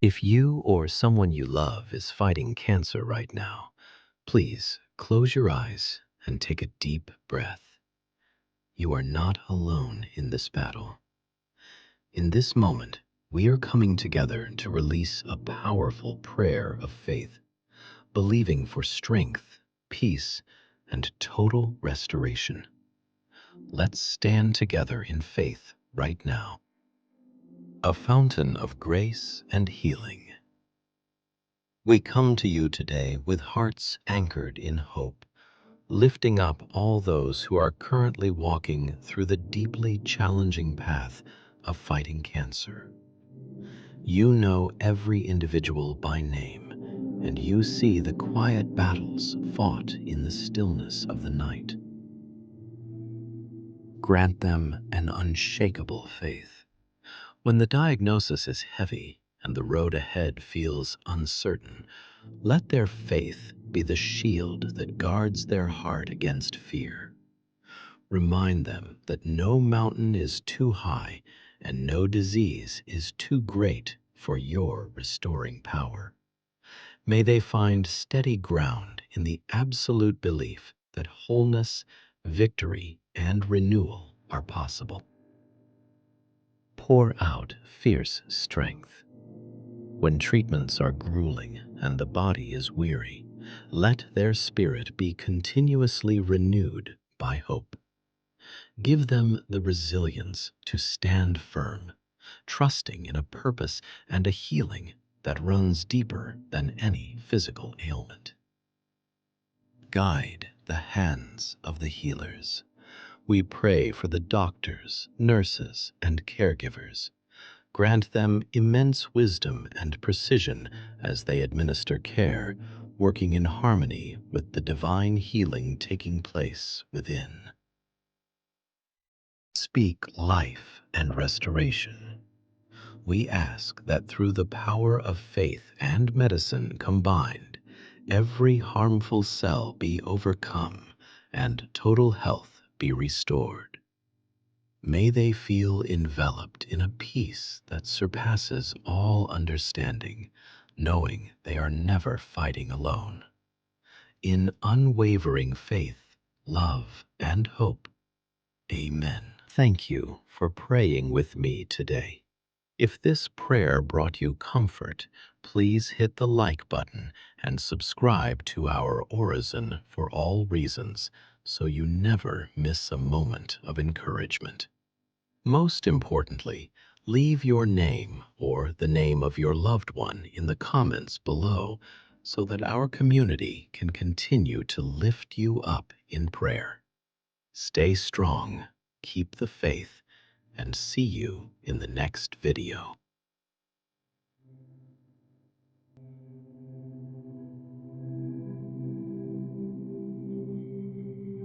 If you or someone you love is fighting cancer right now, please close your eyes and take a deep breath. You are not alone in this battle. In this moment, we are coming together to release a powerful prayer of faith, believing for strength, peace, and total restoration. Let's stand together in faith right now. A fountain of grace and healing. We come to you today with hearts anchored in hope, lifting up all those who are currently walking through the deeply challenging path of fighting cancer. You know every individual by name, and you see the quiet battles fought in the stillness of the night. Grant them an unshakable faith. When the diagnosis is heavy and the road ahead feels uncertain, let their faith be the shield that guards their heart against fear. Remind them that no mountain is too high and no disease is too great for your restoring power. May they find steady ground in the absolute belief that wholeness, victory, and renewal are possible. Pour out fierce strength. When treatments are grueling and the body is weary, let their spirit be continuously renewed by hope. Give them the resilience to stand firm, trusting in a purpose and a healing that runs deeper than any physical ailment. Guide the hands of the healers. We pray for the doctors, nurses, and caregivers. Grant them immense wisdom and precision as they administer care, working in harmony with the divine healing taking place within. Speak life and restoration. We ask that through the power of faith and medicine combined, every harmful cell be overcome and total health be restored. May they feel enveloped in a peace that surpasses all understanding, knowing they are never fighting alone. In unwavering faith, love, and hope. Amen. Thank you for praying with me today. If this prayer brought you comfort, please hit the like button and subscribe to our Orison for all reasons so you never miss a moment of encouragement. Most importantly, leave your name or the name of your loved one in the comments below so that our community can continue to lift you up in prayer. Stay strong, keep the faith, and see you in the next video.